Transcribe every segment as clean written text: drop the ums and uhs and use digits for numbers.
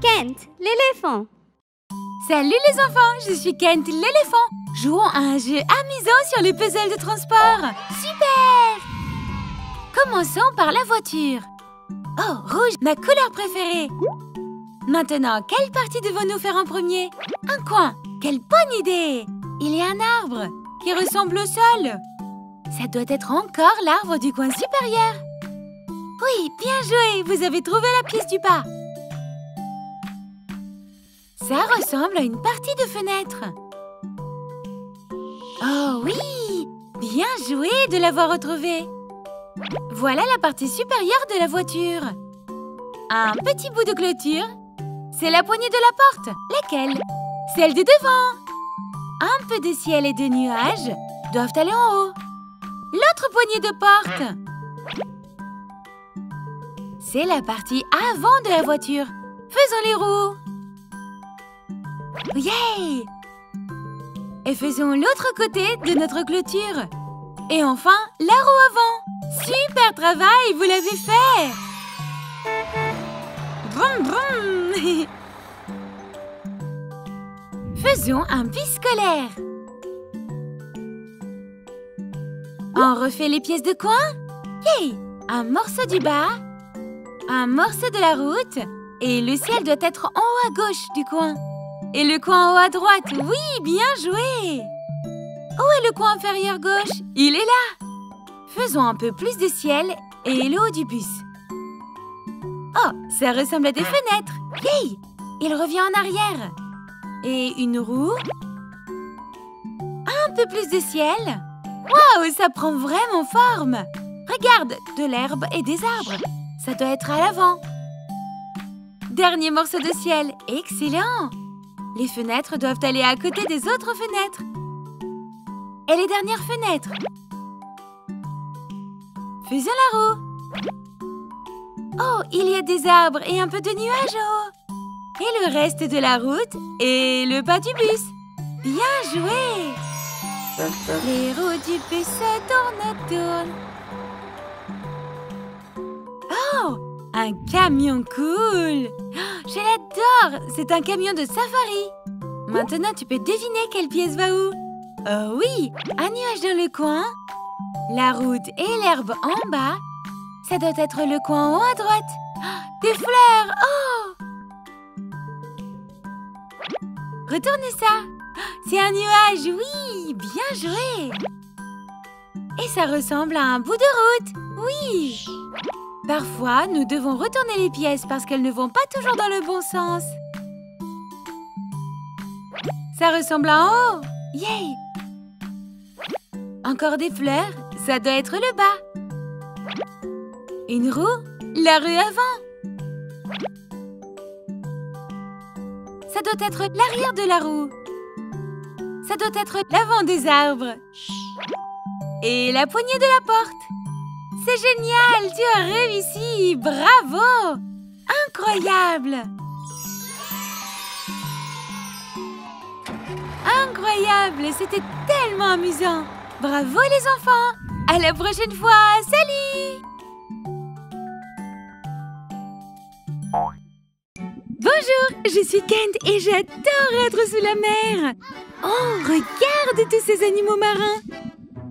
Kent, l'éléphant. Salut les enfants, je suis Kent, l'éléphant. Jouons à un jeu amusant sur les puzzles de transport. Super! Commençons par la voiture. Oh, rouge, ma couleur préférée. Maintenant, quelle partie devons-nous faire en premier? Un coin. Quelle bonne idée! Il y a un arbre qui ressemble au sol. Ça doit être encore l'arbre du coin supérieur. Oui, bien joué, vous avez trouvé la pièce du bas. Ça ressemble à une partie de fenêtre. Oh oui! Bien joué de l'avoir retrouvé. Voilà la partie supérieure de la voiture. Un petit bout de clôture. C'est la poignée de la porte. Laquelle? Celle de devant. Un peu de ciel et de nuages doivent aller en haut. L'autre poignée de porte. C'est la partie avant de la voiture. Faisons les roues. Yeah! Et faisons l'autre côté de notre clôture. Et enfin, la roue avant. Super travail, vous l'avez fait! Vroom, vroom. Faisons un bus scolaire. On refait les pièces de coin. Yay! Un morceau du bas, un morceau de la route, et le ciel doit être en haut à gauche du coin. Et le coin en haut à droite. Oui, bien joué! Où est le coin inférieur gauche? Il est là! Faisons un peu plus de ciel et le haut du bus. Oh, ça ressemble à des fenêtres. Yay! Il revient en arrière. Et une roue. Un peu plus de ciel. Waouh, ça prend vraiment forme. Regarde, de l'herbe et des arbres. Ça doit être à l'avant. Dernier morceau de ciel. Excellent! Les fenêtres doivent aller à côté des autres fenêtres. Et les dernières fenêtres. Faisons la roue. Oh, il y a des arbres et un peu de nuages en haut. Et le reste de la route et le pas du bus. Bien joué! Les roues du bus tournent. Oh, un camion cool! Je l'adore! C'est un camion de safari. Maintenant, tu peux deviner quelle pièce va où. Oh oui, un nuage dans le coin, la route et l'herbe en bas. Ça doit être le coin en haut à droite. Des fleurs! Oh! Retournez ça! C'est un nuage, oui! Bien joué! Et ça ressemble à un bout de route, oui! Parfois, nous devons retourner les pièces parce qu'elles ne vont pas toujours dans le bon sens. Ça ressemble à en haut! Yay! Encore des fleurs, ça doit être le bas. Une roue, la rue avant. Ça doit être l'arrière de la roue. Ça doit être l'avant des arbres. Et la poignée de la porte. C'est génial, tu as réussi, bravo! Incroyable! Incroyable, c'était tellement amusant. Bravo les enfants! À la prochaine fois! Salut! Bonjour, je suis Kent et j'adore être sous la mer. Oh, regarde tous ces animaux marins!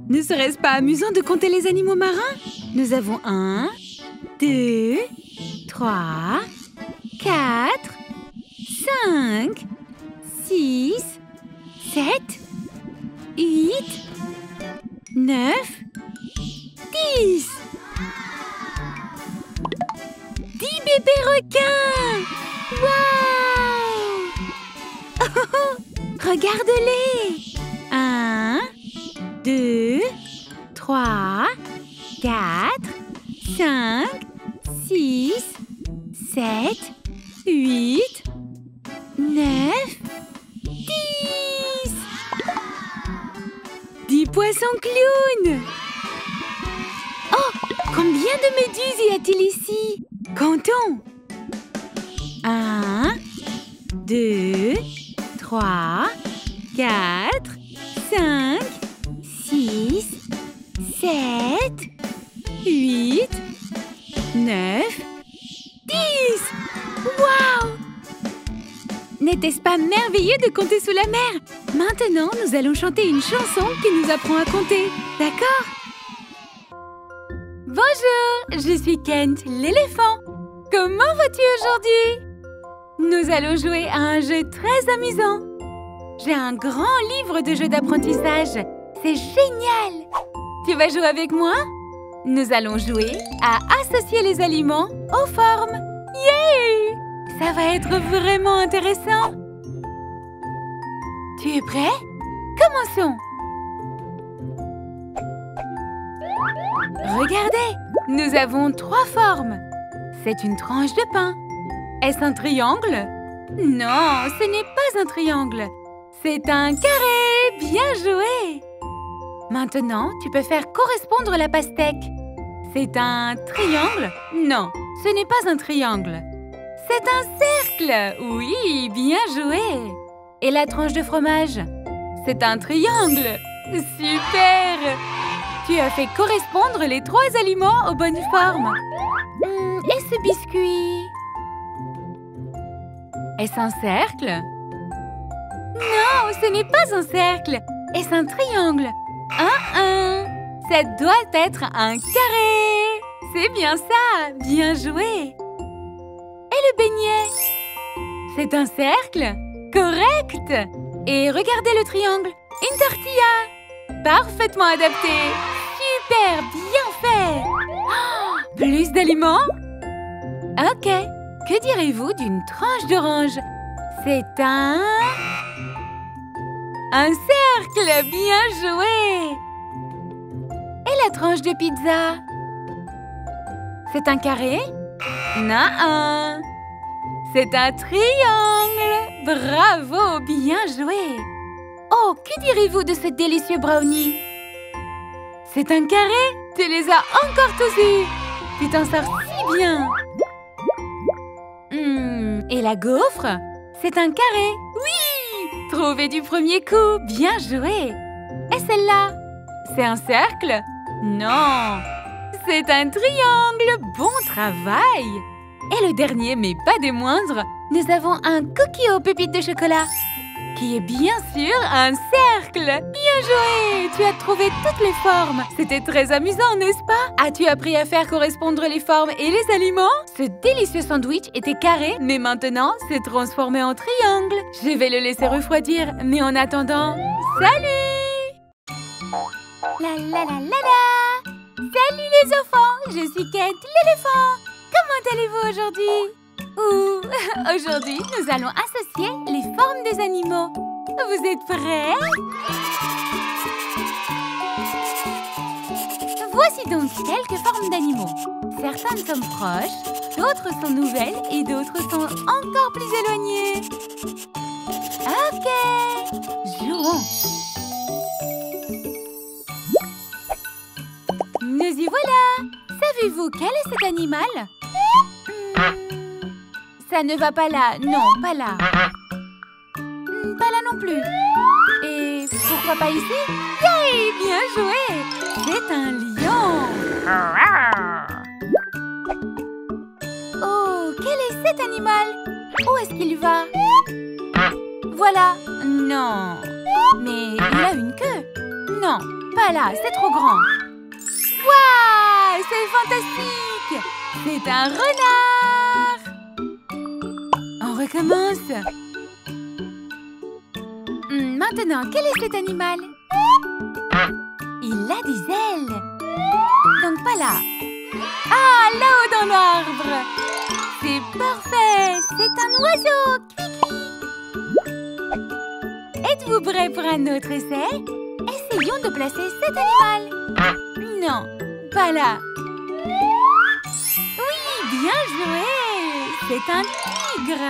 Ne serait-ce pas amusant de compter les animaux marins? Nous avons 1, 2, 3, 4, 5, 6, 7, 8, 9, 10. 10 bébés requins! Waouh! Regarde-les! 1, 2, 3, 4, 5, 6, 7, 8, 9, 10! 10 poissons clowns! Oh! Combien de méduses y a-t-il ici? Comptons! 1, 2, 3, 4, 5, 6, 7, 8, 9, 10. Waouh! N'était-ce pas merveilleux de compter sous la mer? Maintenant, nous allons chanter une chanson qui nous apprend à compter. D'accord? Bonjour, je suis Kent, l'éléphant. Comment vas-tu aujourd'hui? Nous allons jouer à un jeu très amusant. J'ai un grand livre de jeux d'apprentissage. C'est génial! Tu vas jouer avec moi? Nous allons jouer à associer les aliments aux formes. Yeah! Ça va être vraiment intéressant. Tu es prêt? Commençons! Regardez, nous avons 3 formes. C'est une tranche de pain. Est-ce un triangle? Non, ce n'est pas un triangle. C'est un carré. Bien joué! Maintenant, tu peux faire correspondre la pastèque. C'est un triangle? Non, ce n'est pas un triangle. C'est un cercle. Oui, bien joué! Et la tranche de fromage? C'est un triangle. Super! Tu as fait correspondre les 3 aliments aux bonnes formes. Et ce biscuit? Est-ce un cercle? Non, ce n'est pas un cercle. Est-ce un triangle? Ça doit être un carré. C'est bien ça. Bien joué. Et le beignet? C'est un cercle? Correct. Et regardez le triangle. Une tortilla. Parfaitement adapté. Super, bien fait. Oh, plus d'aliments? Ok. Que direz-vous d'une tranche d'orange? C'est un cercle. Bien joué. Et la tranche de pizza? C'est un carré? Non. C'est un triangle. Bravo, bien joué. Oh, que direz-vous de ce délicieux brownie? C'est un carré? Tu les as encore tous eus. Tu t'en sors si bien. Et la gaufre? C'est un carré? Oui! Trouvé du premier coup. Bien joué. Et celle-là? C'est un cercle? Non. C'est un triangle. Bon travail. Et le dernier, mais pas des moindres, nous avons un cookie aux pépites de chocolat, qui est bien sûr un cercle. Bien joué! Tu as trouvé toutes les formes. C'était très amusant, n'est-ce pas? As-tu appris à faire correspondre les formes et les aliments? Ce délicieux sandwich était carré, mais maintenant, c'est transformé en triangle. Je vais le laisser refroidir, mais en attendant, salut! La la la la la! Salut les enfants! Je suis Kent, l'éléphant! Comment allez-vous aujourd'hui? Aujourd'hui, nous allons associer les formes des animaux. Vous êtes prêts? Voici donc quelques formes d'animaux. Certaines sont proches, d'autres sont nouvelles et d'autres sont encore plus éloignées. Ok, jouons. Nous y voilà. Savez-vous quel est cet animal? Ça ne va pas là. Non, pas là. Pas là non plus. Et pourquoi pas ici? Yay! Bien joué! C'est un lion. Oh, quel est cet animal? Où est-ce qu'il va? Voilà. Non. Mais il a une queue. Non, pas là. C'est trop grand. Waouh! C'est fantastique! C'est un renard! On recommence. Maintenant, quel est cet animal? Il a des ailes. Donc pas là. Ah, là-haut dans l'arbre. C'est parfait. C'est un oiseau. Êtes-vous prêts pour un autre essai? Essayons de placer cet animal. Non, pas là. Oui, bien joué. C'est un tigre.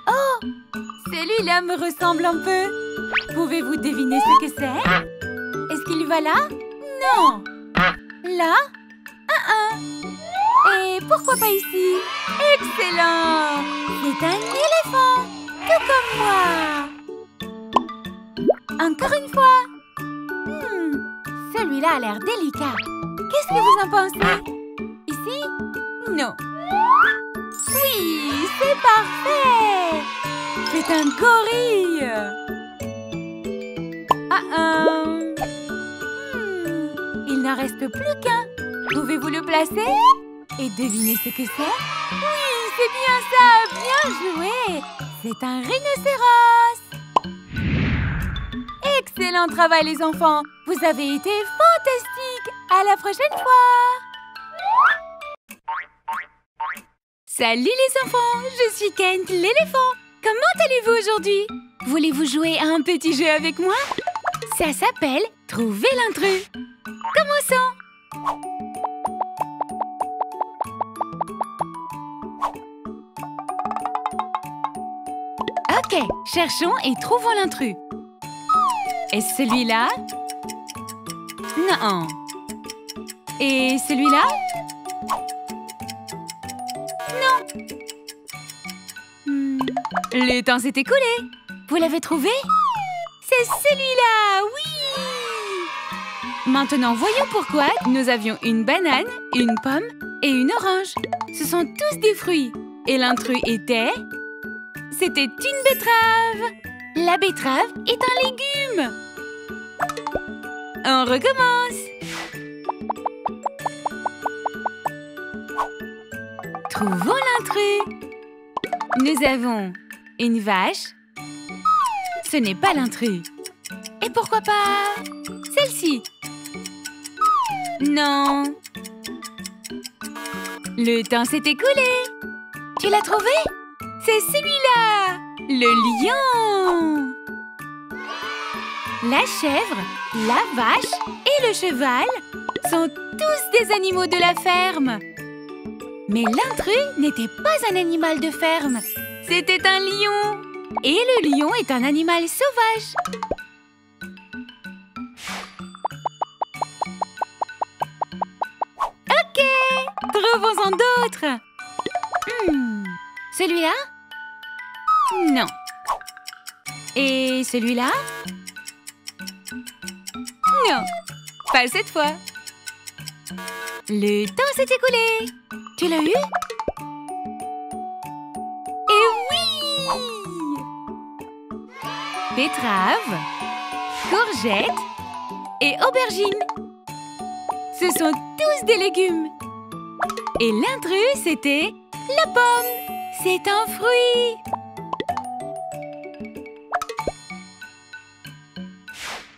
Oh, celui-là me ressemble un peu. Pouvez-vous deviner ce que c'est? Est-ce qu'il va là? Non. Là? Et pourquoi pas ici? Excellent! C'est un éléphant, tout comme moi. Encore une fois. Celui-là a l'air délicat. Qu'est-ce que vous en pensez? Ici? Non. Oui, c'est parfait! C'est un gorille! Il n'en reste plus qu'un. Pouvez-vous le placer? Et devinez ce que c'est? Oui, c'est bien ça! Bien joué! C'est un rhinocéros! Excellent travail, les enfants! Vous avez été fantastiques! À la prochaine fois! Salut les enfants! Je suis Kent, l'éléphant! Comment allez-vous aujourd'hui? Voulez-vous jouer à un petit jeu avec moi? Ça s'appelle « Trouver l'intrus ». Commençons! Ok, cherchons et trouvons l'intrus. Est-ce celui-là? Non. Et celui-là? Non. Le temps s'est écoulé. Vous l'avez trouvé? C'est celui-là, oui! Maintenant, voyons pourquoi nous avions une banane, une pomme et une orange. Ce sont tous des fruits. Et l'intrus était... C'était une betterave. La betterave est un légume. On recommence. Trouvons l'intrus. Nous avons une vache. Ce n'est pas l'intrus. Et pourquoi pas celle-ci? Non. Le temps s'est écoulé. Tu l'as trouvé? C'est celui-là! Le lion! La chèvre, la vache et le cheval sont tous des animaux de la ferme. Mais l'intrus n'était pas un animal de ferme. C'était un lion. Et le lion est un animal sauvage. Ok, trouvons-en d'autres. Celui-là? Non. Et celui-là? Non. Pas cette fois. Le temps s'est écoulé. Tu l'as eu? Et oui! Betterave, courgette et aubergine. Ce sont tous des légumes. Et l'intrus, c'était la pomme. C'est un fruit.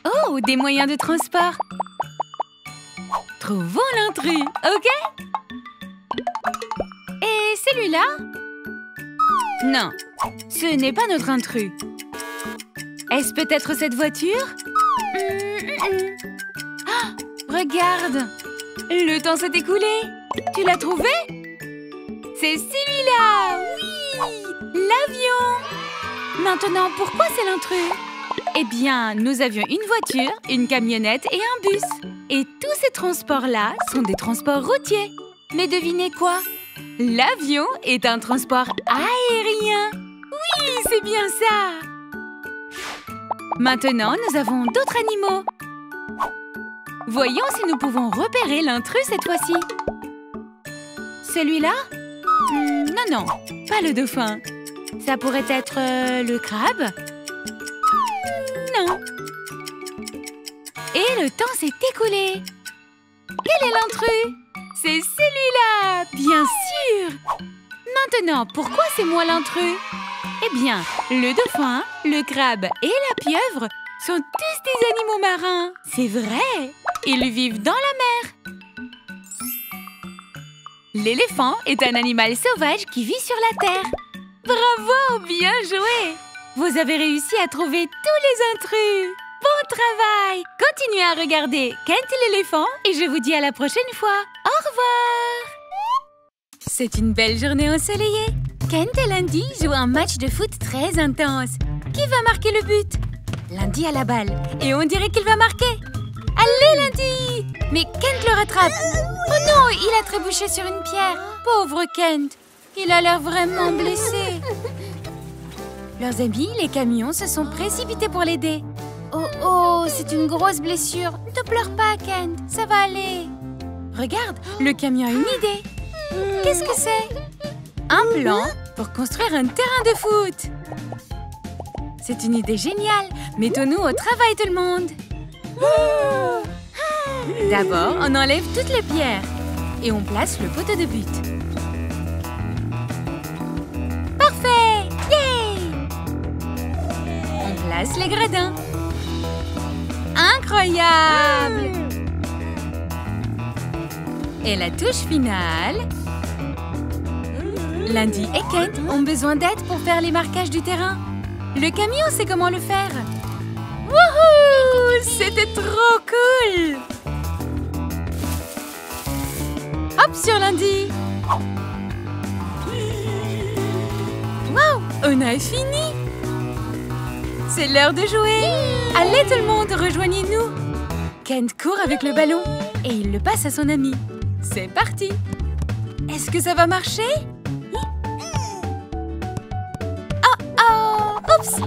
Oh, des moyens de transport. Trouvons l'intrus, ok? Et celui-là? Non, ce n'est pas notre intrus. Est-ce peut-être cette voiture? Ah, regarde! Le temps s'est écoulé. Tu l'as trouvé? C'est celui-là! Oui! L'avion! Maintenant, pourquoi c'est l'intrus? Eh bien, nous avions une voiture, une camionnette et un bus. Et tous ces transports-là sont des transports routiers. Mais devinez quoi? L'avion est un transport aérien. Oui, c'est bien ça! Maintenant, nous avons d'autres animaux. Voyons si nous pouvons repérer l'intrus cette fois-ci. Celui-là? Non, pas le dauphin. Ça pourrait être le crabe? Non. Et le temps s'est écoulé. Quel est l'intrus? C'est celui-là, bien sûr. Maintenant, pourquoi c'est moi l'intrus? Eh bien, le dauphin, le crabe et la pieuvre sont tous des animaux marins. C'est vrai. Ils vivent dans la mer. L'éléphant est un animal sauvage qui vit sur la terre. Bravo, bien joué! Vous avez réussi à trouver tous les intrus. Bon travail! Continuez à regarder Kent l'éléphant et je vous dis à la prochaine fois. Au revoir! C'est une belle journée ensoleillée. Kent et Lundi jouent un match de foot très intense. Qui va marquer le but? Lundi a la balle et on dirait qu'il va marquer. Allez, Lundi! Mais Kent le rattrape. Oh non, il a trébuché sur une pierre. Pauvre Kent. Il a l'air vraiment blessé. Leurs amis, les camions, se sont précipités pour l'aider. Oh oh, c'est une grosse blessure. Ne pleure pas, Kent, ça va aller. Regarde, le camion a une idée. Qu'est-ce que c'est? Un plan pour construire un terrain de foot. C'est une idée géniale. Mettons-nous au travail, tout le monde. D'abord, on enlève toutes les pierres et on place le poteau de but. Parfait! Yay! On place les gradins. Incroyable! Et la touche finale. Lundi et Kent ont besoin d'aide pour faire les marquages du terrain. Le camion sait comment le faire. Wouhou! C'était trop cool! Hop sur Lundi! Wow! On a fini! C'est l'heure de jouer! Allez tout le monde, rejoignez-nous! Kent court avec le ballon et il le passe à son ami. C'est parti! Est-ce que ça va marcher? Oh oh! Oups!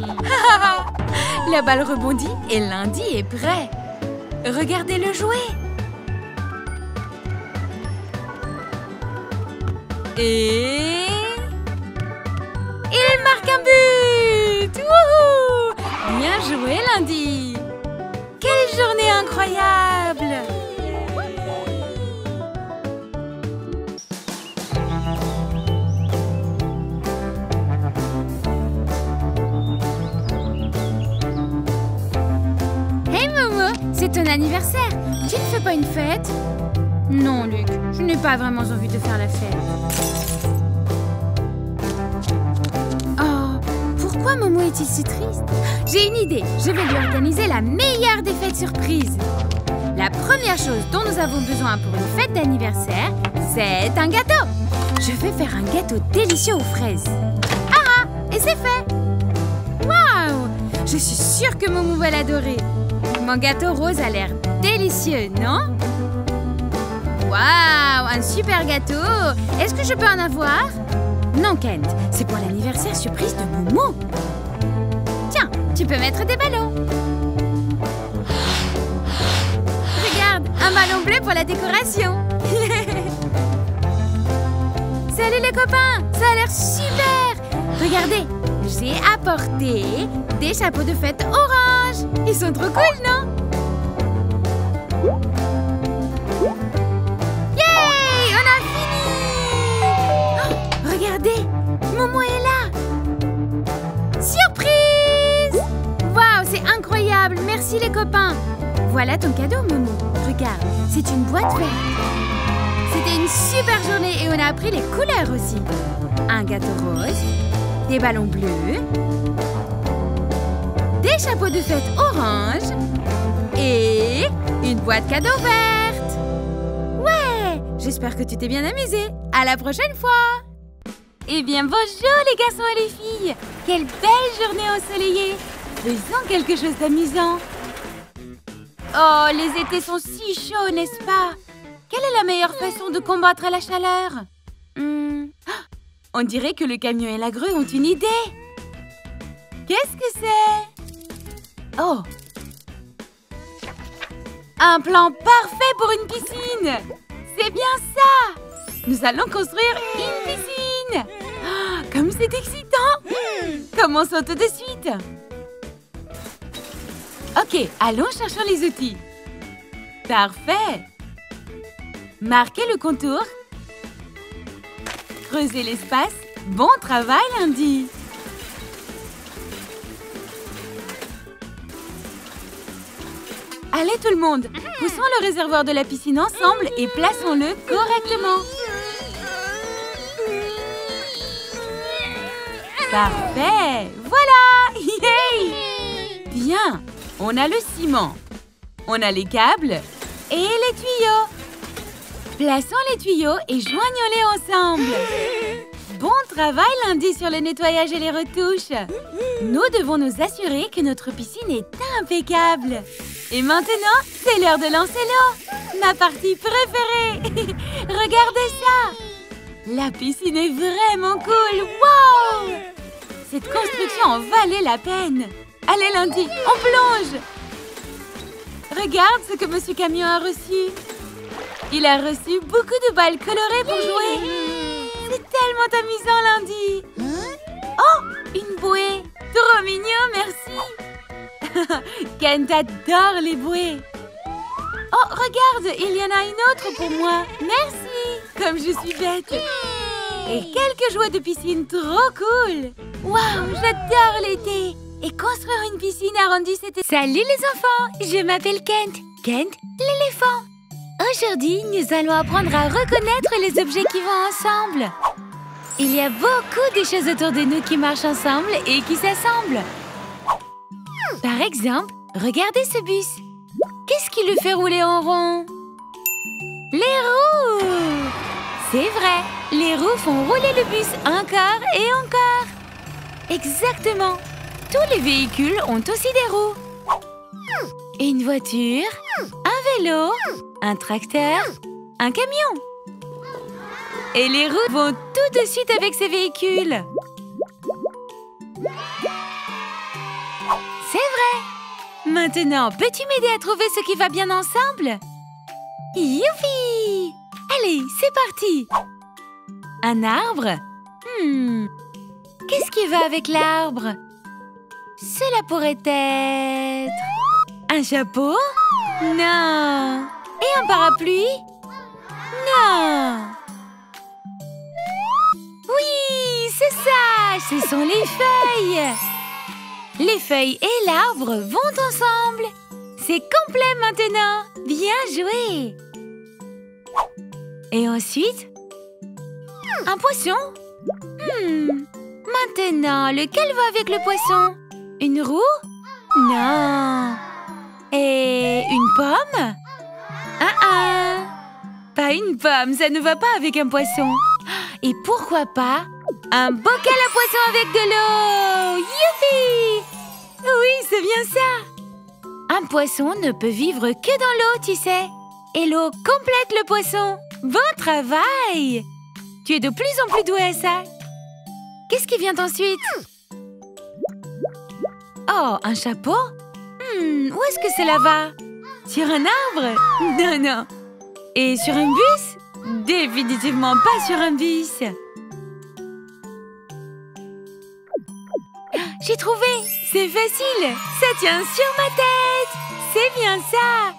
La balle rebondit et Lundi est prêt. Regardez-le jouer! Et... il marque un but! Wouhou! Bien joué, Lundi! Quelle journée incroyable! Hey Momo, c'est ton anniversaire! Tu ne fais pas une fête? Non, Luc, je n'ai pas vraiment envie de faire la fête. Oh, pourquoi Momo est-il si triste? J'ai une idée, je vais lui organiser la meilleure des fêtes surprises. La première chose dont nous avons besoin pour une fête d'anniversaire, c'est un gâteau. Je vais faire un gâteau délicieux aux fraises. Ah, et c'est fait! Waouh! Je suis sûre que Momo va l'adorer. Mon gâteau rose a l'air délicieux, non? Waouh, un super gâteau! Est-ce que je peux en avoir? Non, Kent, c'est pour l'anniversaire surprise de Momo. Tiens, tu peux mettre des ballons. Regarde, un ballon bleu pour la décoration. Salut les copains, ça a l'air super! Regardez, j'ai apporté des chapeaux de fête orange. Ils sont trop cool, non? Regardez, Momo est là! Surprise! Waouh, c'est incroyable! Merci les copains! Voilà ton cadeau, Momo. Regarde, c'est une boîte verte. C'était une super journée et on a appris les couleurs aussi. Un gâteau rose, des ballons bleus, des chapeaux de fête orange et une boîte cadeau verte. Ouais! J'espère que tu t'es bien amusé. À la prochaine fois! Eh bien, bonjour les garçons et les filles! Quelle belle journée ensoleillée! Faisons quelque chose d'amusant! Oh, les étés sont si chauds, n'est-ce pas? Quelle est la meilleure façon de combattre la chaleur? On dirait que le camion et la grue ont une idée! Qu'est-ce que c'est? Oh! Un plan parfait pour une piscine! C'est bien ça! Nous allons construire une piscine! Oh, comme c'est excitant! Commençons tout de suite! Ok, allons chercher les outils. Parfait! Marquez le contour. Creusez l'espace. Bon travail, Lundi! Allez tout le monde, poussons le réservoir de la piscine ensemble et plaçons-le correctement. Parfait! Voilà! Yay! Bien! On a le ciment, on a les câbles et les tuyaux. Plaçons les tuyaux et joignons-les ensemble. Bon travail, Lundi, sur le nettoyage et les retouches. Nous devons nous assurer que notre piscine est impeccable. Et maintenant, c'est l'heure de lancer l'eau. Ma partie préférée. Regardez ça. La piscine est vraiment cool. Wow! Cette construction en valait la peine. Allez, Lundi, on plonge. Regarde ce que Monsieur Camion a reçu. Il a reçu beaucoup de balles colorées pour jouer. C'est tellement amusant, Lundi. Oh, une bouée. Trop mignon, merci. Kent adore les bouées. Oh, regarde, il y en a une autre pour moi. Merci. Comme je suis bête. Et quelques jouets de piscine trop cool. Waouh, j'adore l'été. Et construire une piscine arrondie, c'était... Salut les enfants, je m'appelle Kent. Kent, l'éléphant. Aujourd'hui, nous allons apprendre à reconnaître les objets qui vont ensemble. Il y a beaucoup de choses autour de nous qui marchent ensemble et qui s'assemblent. Par exemple, regardez ce bus. Qu'est-ce qui le fait rouler en rond? Les roues! C'est vrai, les roues font rouler le bus encore et encore. Exactement. Tous les véhicules ont aussi des roues. Une voiture, un vélo, un tracteur, un camion. Et les roues vont tout de suite avec ces véhicules. C'est vrai. Maintenant, peux-tu m'aider à trouver ce qui va bien ensemble? Youpi! Allez, c'est parti. Un arbre? Qu'est-ce qui va avec l'arbre? Cela pourrait être... un chapeau? Non. Et un parapluie? Non. Oui, c'est ça. Ce sont les feuilles. Les feuilles et l'arbre vont ensemble. C'est complet maintenant. Bien joué. Et ensuite, un poisson? Maintenant, lequel va avec le poisson? Une roue? Non. Et une pomme? Pas une pomme, ça ne va pas avec un poisson. Et pourquoi pas un bocal à poisson avec de l'eau? Youpi! Oui, c'est bien ça. Un poisson ne peut vivre que dans l'eau, tu sais. Et l'eau complète le poisson. Bon travail! Tu es de plus en plus doué à ça. Qu'est-ce qui vient ensuite? Oh, un chapeau? Où est-ce que cela va? Sur un arbre? Non, non. Et sur un bus? Définitivement pas sur un bus. J'ai trouvé! C'est facile! Ça tient sur ma tête! C'est bien ça!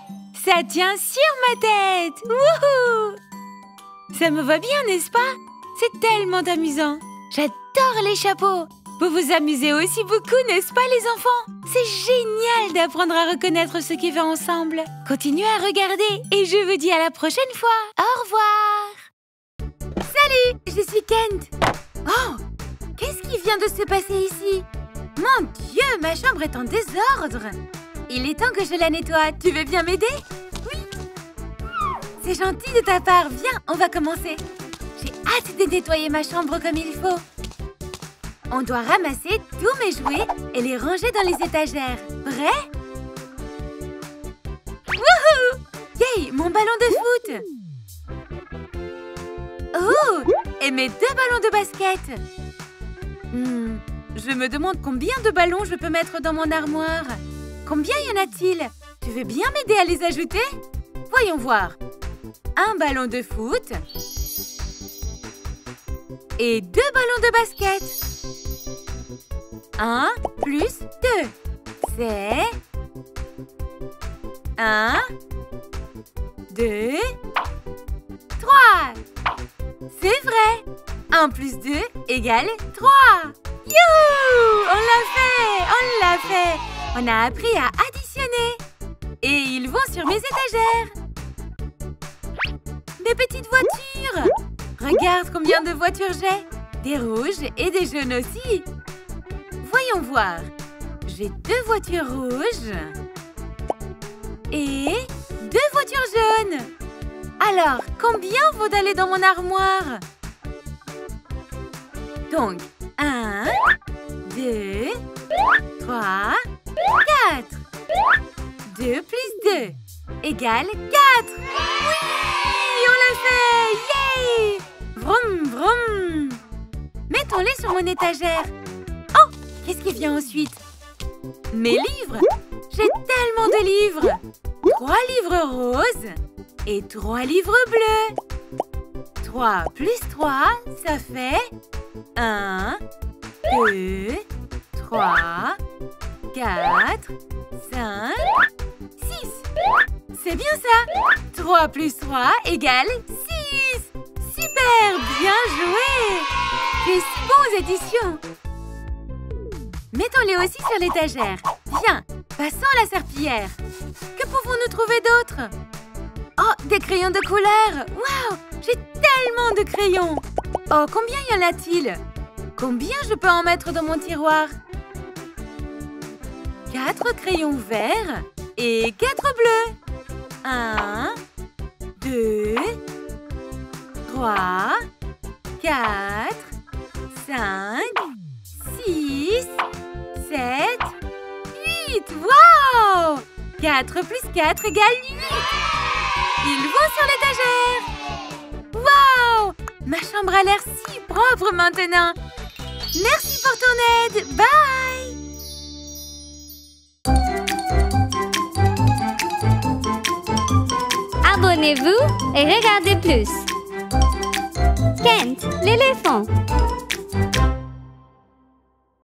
Ça tient sur ma tête! Wouhou! Ça me va bien, n'est-ce pas? C'est tellement amusant! J'adore les chapeaux! Vous vous amusez aussi beaucoup, n'est-ce pas, les enfants? C'est génial d'apprendre à reconnaître ce qui va ensemble. Continuez à regarder et je vous dis à la prochaine fois. Au revoir! Salut! Je suis Kent. Oh! Qu'est-ce qui vient de se passer ici? Mon Dieu, ma chambre est en désordre. Il est temps que je la nettoie. Tu veux bien m'aider? Oui. C'est gentil de ta part. Viens, on va commencer. J'ai hâte de nettoyer ma chambre comme il faut. On doit ramasser tous mes jouets et les ranger dans les étagères. Prêt? Wouhou! Yay, mon ballon de foot! Oh! Et mes 2 ballons de basket! Je me demande combien de ballons je peux mettre dans mon armoire. Combien y en a-t-il? Tu veux bien m'aider à les ajouter? Voyons voir. Un ballon de foot. Et 2 ballons de basket. 1 plus 2. C'est... 1, 2, 3. C'est vrai. 1 plus 2 égale 3. Youhou! On l'a fait! On l'a fait! On a appris à additionner. Et ils vont sur mes étagères. Mes petites voitures! Regarde combien de voitures j'ai. Des rouges et des jaunes aussi. Voyons voir. J'ai 2 voitures rouges. Et 2 voitures jaunes. Alors, combien vont aller dans mon armoire? Donc, 1, 2, 3, 4. 2 plus 2 égale 4. Oui! On l'a fait! Yay! Vroom, vroom. Mettons-les sur mon étagère. Oh! Qu'est-ce qui vient ensuite? Mes livres! J'ai tellement de livres! 3 livres roses et 3 livres bleus. 3 plus 3, ça fait 1, 2, 3, 4, 5, 6. C'est bien ça. 3 plus 3 égale 6. Super, bien joué. Des si bonnes éditions. Mettons-les aussi sur l'étagère. Bien, passons à la serpillière. Que pouvons-nous trouver d'autre? Oh, des crayons de couleur. Waouh, j'ai tellement de crayons. Oh, combien y en a-t-il? Combien je peux en mettre dans mon tiroir? 4 crayons verts et 4 bleus. 1, 2, 3, 4, 5, 6, 7, 8. Wow! 4 plus 4 égale 8. Ils vont sur l'étagère. Wow! Ma chambre a l'air si propre maintenant. Merci pour ton aide. Bye! Abonnez-vous et regardez plus. Kent, l'éléphant.